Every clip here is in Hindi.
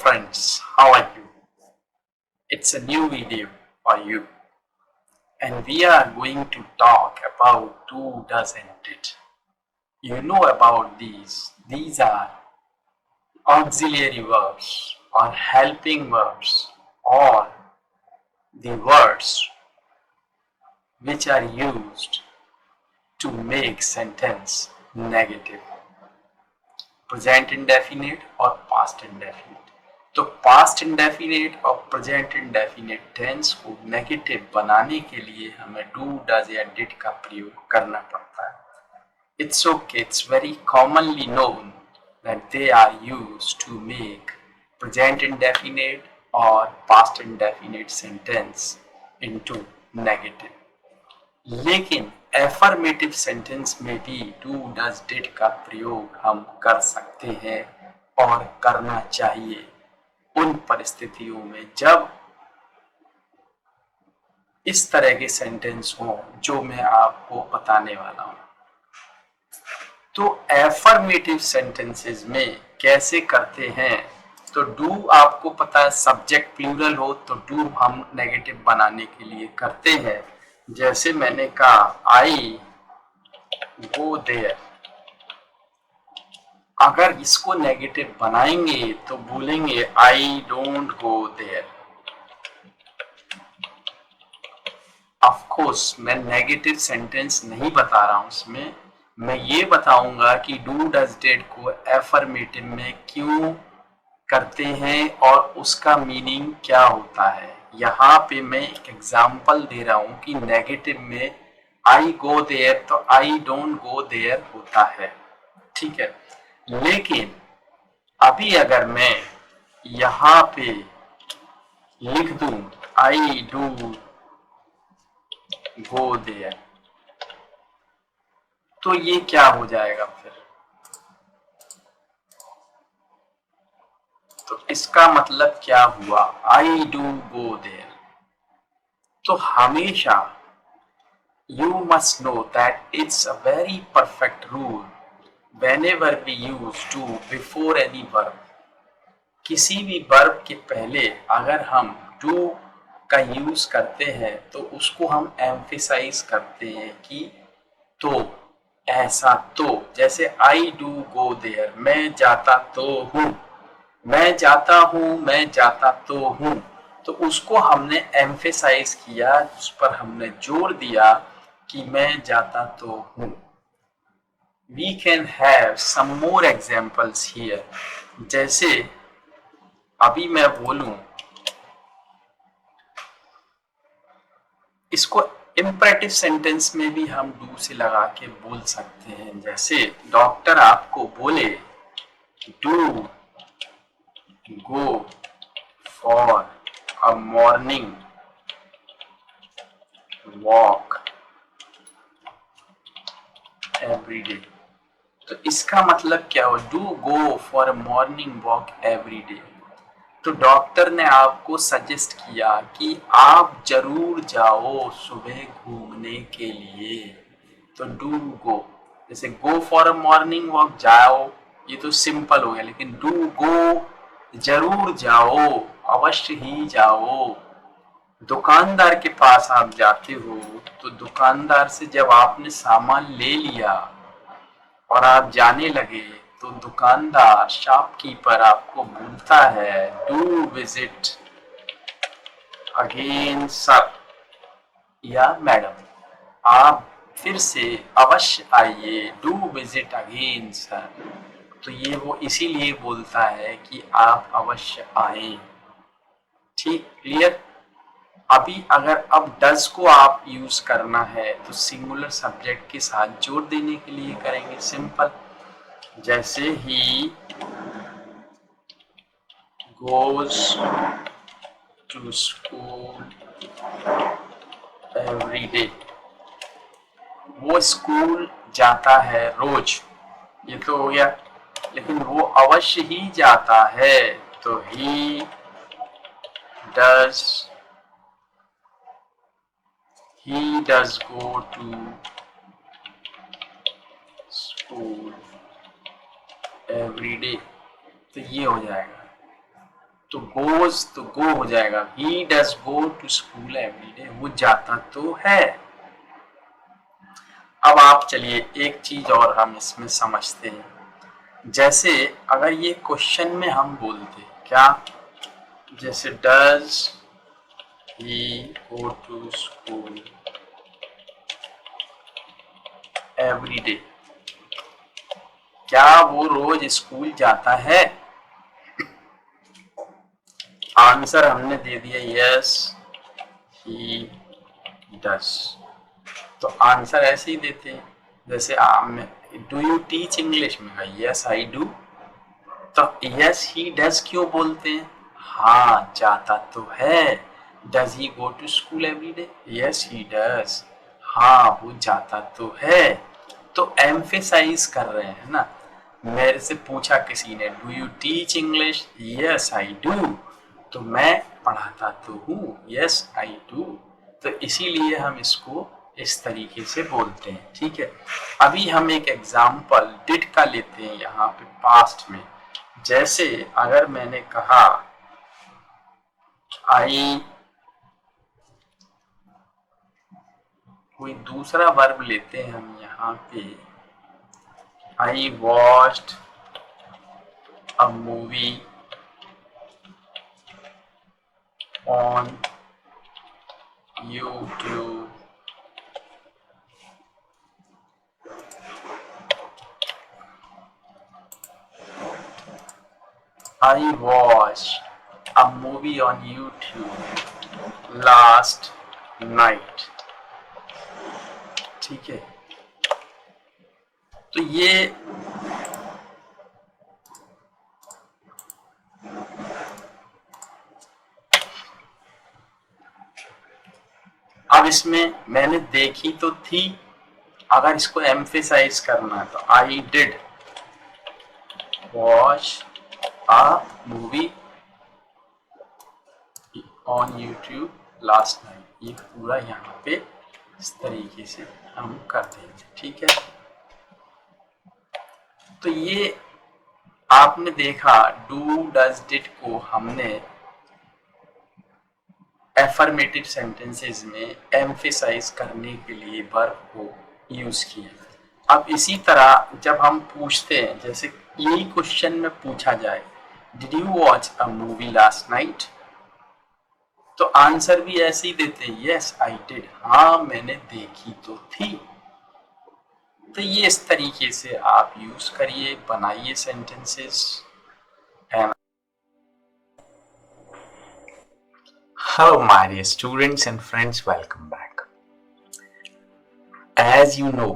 friends, how are you? It's a new video for you, and we are going to talk about do, does, and did. You know about these. These are auxiliary verbs or helping verbs or the words which are used to make sentence negative, present indefinite और past indefinite. तो पास्ट इंडेफिनेट और प्रेजेंट इंडेफिनेट टेंस को नेगेटिव बनाने के लिए हमें डू, डज या डिड का प्रयोग करना पड़ता है. It's okay, it's very commonly known that they are used to make present indefinite or past indefinite sentence into negative. लेकिन एफर्मेटिव सेंटेंस में भी डू, डज, डिड का प्रयोग हम कर सकते हैं और करना चाहिए उन परिस्थितियों में जब इस तरह के सेंटेंस हो जो मैं आपको बताने वाला हूं. तो एफर्मेटिव सेंटेंसेस में कैसे करते हैं? तो डू आपको पता है सब्जेक्ट प्लूरल हो तो डू हम नेगेटिव बनाने के लिए करते हैं. जैसे मैंने कहा आई गो देयर, अगर इसको नेगेटिव बनाएंगे तो बोलेंगे I don't go there. Of course मैं नेगेटिव सेंटेंस नहीं बता रहा हूं, इसमें मैं ये बताऊंगा कि डू, डज, डिड को एफर्मेटिव में क्यों करते हैं और उसका मीनिंग क्या होता है. यहाँ पे मैं एक एग्जांपल दे रहा हूं कि नेगेटिव में आई गो देयर तो आई डोंट गो देयर होता है, ठीक है. लेकिन अभी अगर मैं यहाँ पे लिख दूं आई डू गो देयर तो ये क्या हो जाएगा फिर? तो इसका मतलब क्या हुआ? I do go there. तो हमेशा you must know that it's a very perfect rule whenever we use do before any verb. किसी भी वर्ब के पहले अगर हम do का यूज करते हैं तो उसको हम एम्फेसाइज करते हैं कि तो, ऐसा तो. जैसे आई डू गो देयर, मैं जाता तो हूँ, मैं जाता हूँ, मैं जाता तो हूँ. तो उसको हमने एम्फेसाइज किया, उस पर हमने जोर दिया कि मैं जाता तो हूँ. We can have some more examples here. जैसे अभी मैं बोलूं, इसको इम्परेटिव सेंटेंस में भी हम डू से लगा के बोल सकते हैं. जैसे डॉक्टर आपको बोले do go for a morning walk every day. तो इसका मतलब क्या हो? Do go for a morning walk every day. तो डॉक्टर ने आपको सजेस्ट किया कि आप जरूर जाओ सुबह घूमने के लिए. तो डू गो, जैसे go for a morning walk, जाओ, ये तो सिंपल हो गया. लेकिन डू गो, जरूर जाओ, अवश्य ही जाओ. दुकानदार के पास आप जाते हो तो दुकानदार से जब आपने सामान ले लिया और आप जाने लगे तो दुकानदार, शॉपकीपर आपको बोलता है डू विजिट अगेन सर या मैडम, आप फिर से अवश्य आइए, डू विजिट अगेन सर. तो ये वो इसीलिए बोलता है कि आप अवश्य आए. ठीक, क्लियर? अभी अगर अब डज को आप यूज करना है तो सिंगुलर सब्जेक्ट के साथ जोड़ देने के लिए करेंगे. सिंपल, जैसे ही goes to school every day, वो स्कूल जाता है रोज, ये तो हो गया. लेकिन वो अवश्य ही जाता है तो ही does go to school every day. तो ये हो जाएगा. तो गोज तो गो हो जाएगा, he does go to school every day, वो जाता तो है। अब आप चलिए एक चीज और हम इसमें समझते हैं। जैसे अगर ये क्वेश्चन में हम बोलते क्या, जैसे does he go to school every day, क्या वो रोज स्कूल जाता है? आंसर हमने दे दिया यस ही डज। तो आंसर ऐसे ही देते हैं, जैसे डू यू टीच इंग्लिश में, यस आई डू। तो यस ही डज क्यों बोलते हैं? हाँ जाता तो है। Does he go to school every day, yes he does. हाँ वो जाता तो है। तो एम्फेसाइज कर रहे हैं ना। मेरे से पूछा किसी ने do you teach English, yes I do, तो मैं पढ़ाता तो हूँ, यस आई डू। तो इसीलिए हम इसको इस तरीके से बोलते हैं, ठीक है। अभी हम एक एग्जाम्पल डिड का लेते हैं यहाँ पे पास्ट में। जैसे अगर मैंने कहा आई, कोई दूसरा वर्ब लेते हैं हम यहाँ पे, I watched a movie on YouTube I watched a movie on YouTube last night, ठीक है। तो ये अब इसमें मैंने देखी तो थी, अगर इसको एम्फेसाइज करना है तो I did watch a movie on YouTube last night, ये पूरा यहाँ पे इस तरीके से हम कर देंगे, ठीक है। तो ये आपने देखा डू डज डिड को हमने एफर्मेटिव सेंटेंसेस में एम्फेसाइज करने के लिए वर्ब को यूज किया। अब इसी तरह जब हम पूछते हैं, जैसे यही क्वेश्चन में पूछा जाए did you watch a movie last night, तो आंसर भी ऐसे ही देते हैं यस आई डिड, हाँ मैंने देखी तो थी। तो ये इस तरीके से आप यूज करिए, बनाइए sentences. And hello my dear students and friends, welcome back. As you know,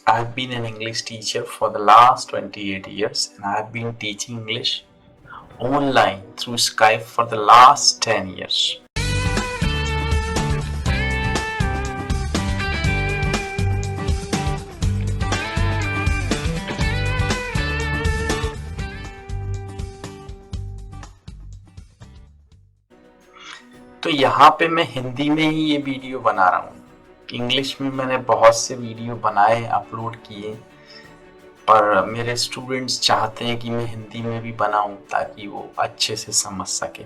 I've been an English teacher for the last 28 years and I've been teaching English online through Skype for the last 10 years. तो यहाँ पे मैं हिंदी में ही ये वीडियो बना रहा हूँ। इंग्लिश में मैंने बहुत से वीडियो बनाए, अपलोड किए, पर मेरे स्टूडेंट्स चाहते हैं कि मैं हिंदी में भी बनाऊं ताकि वो अच्छे से समझ सके।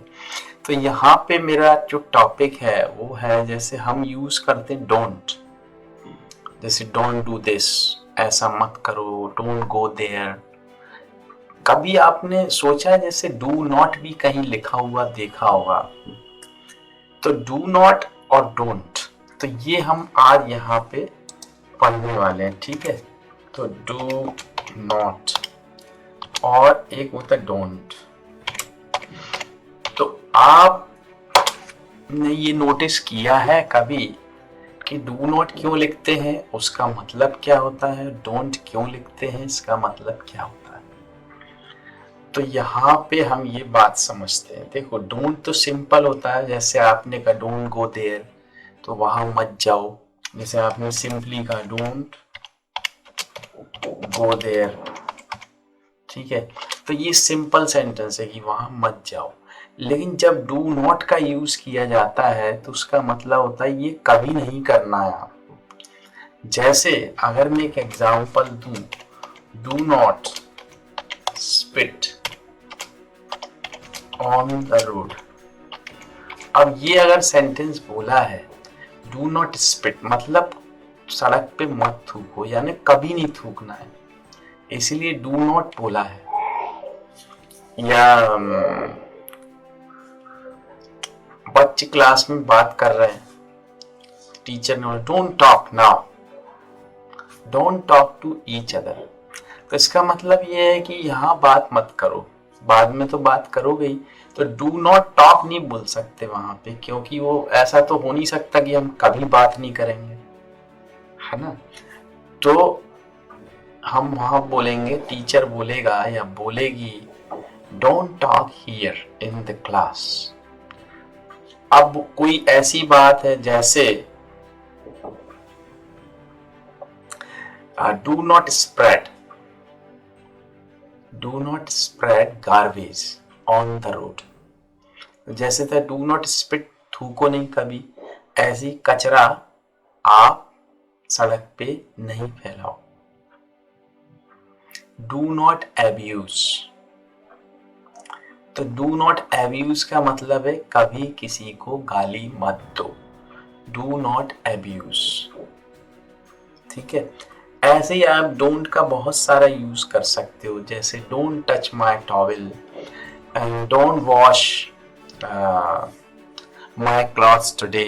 तो यहाँ पे मेरा जो टॉपिक है वो है, जैसे हम यूज करते हैं डोंट, जैसे डोंट डू दिस, ऐसा मत करो, डोंट गो देयर। कभी आपने सोचा जैसे डू नॉट भी कहीं लिखा हुआ देखा होगा? तो डू नॉट और डोंट, तो ये हम आज यहाँ पे पढ़ने वाले हैं, ठीक है। तो डू नॉट और एक होता है डोंट। तो आपने ये नोटिस किया है कभी कि डू नॉट क्यों लिखते हैं, उसका मतलब क्या होता है, डोंट क्यों लिखते हैं, इसका मतलब क्या होता है? तो यहाँ पे हम ये बात समझते हैं। देखो डोंट तो सिंपल होता है, जैसे आपने कहा डोंट गो देयर, तो वहां मत जाओ। जैसे आपने सिंपली कहा डोंट गो देयर, ठीक है। तो ये सिंपल सेंटेंस है कि वहां मत जाओ। लेकिन जब डू नॉट का यूज किया जाता है तो उसका मतलब होता है ये कभी नहीं करना है आपको। जैसे अगर मैं एक एग्जांपल दूं, do not spit on the road. अब ये अगर सेंटेंस बोला है डू नॉट स्पिट, मतलब सड़क पे मत थूको, यानी कभी नहीं थूकना है, इसलिए डू नॉट बोला है। या बच्चे क्लास में बात कर रहे हैं, टीचर ने बोला don't talk now, don't talk to each other. तो इसका मतलब ये है कि यहाँ बात मत करो, बाद में तो बात करोगे ही। तो डू नॉट टॉक नहीं बोल सकते वहां पे, क्योंकि वो ऐसा तो हो नहीं सकता कि हम कभी बात नहीं करेंगे, है ना। तो हम वहां बोलेंगे, टीचर बोलेगा या बोलेगी don't talk here in the class. अब कोई ऐसी बात है जैसे do not spread, do not spread garbage on the road. जैसे था डू नॉट स्पिट, थूको नहीं कभी, ऐसी कचरा आप सड़क पे नहीं फैलाओ। डू नॉट एब्यूज, तो डू नॉट एब्यूज का मतलब है कभी किसी को गाली मत दो, डू नॉट एब्यूज, ठीक है। ऐसे ही आप डोंट का बहुत सारा यूज कर सकते हो, जैसे don't touch my towel and don't wash my clothes today,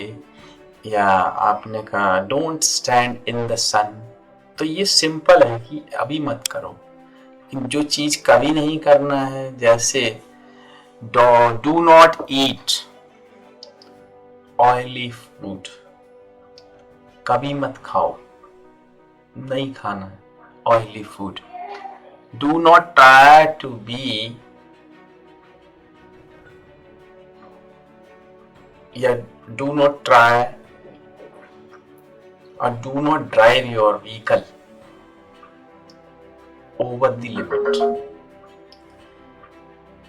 या आपने कहा डोंट स्टैंड इन द सन। तो ये सिंपल है कि अभी मत करो, जो चीज कभी नहीं करना है, जैसे do not eat oily food, कभी मत खाओ, नहीं खाना है oily food. Do not try to be, या डू नॉट ट्राई और do not drive your vehicle over the limit.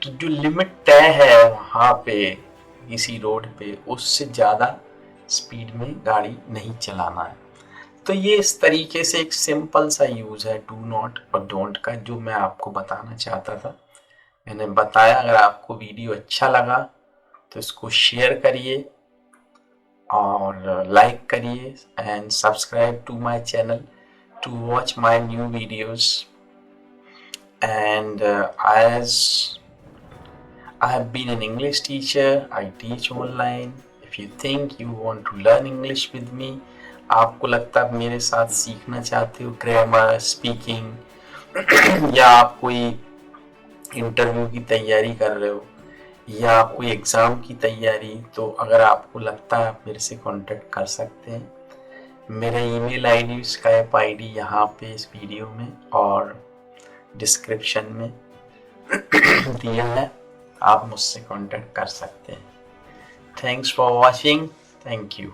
तो जो लिमिट तय है वहां पे किसी रोड पे, उससे ज्यादा स्पीड में गाड़ी नहीं चलाना है। तो ये इस तरीके से एक सिंपल सा यूज है डू नॉट और डोंट का, जो मैं आपको बताना चाहता था, मैंने बताया। अगर आपको वीडियो अच्छा लगा तो इसको शेयर करिए और लाइक करिए and subscribe to my channel to watch my new videos. And as I have been an English teacher, I teach online. If you think you want to learn English with me, आपको लगता है मेरे साथ सीखना चाहते हो ग्रामर, स्पीकिंग, या आप कोई इंटरव्यू की तैयारी कर रहे हो, या कोई एग्ज़ाम की तैयारी, तो अगर आपको लगता है आप मेरे से कांटेक्ट कर सकते हैं। मेरा ईमेल आईडी, स्काइप आईडी यहाँ पे इस वीडियो में और डिस्क्रिप्शन में दिया है, आप मुझसे कांटेक्ट कर सकते हैं। Thanks for watching, thank you.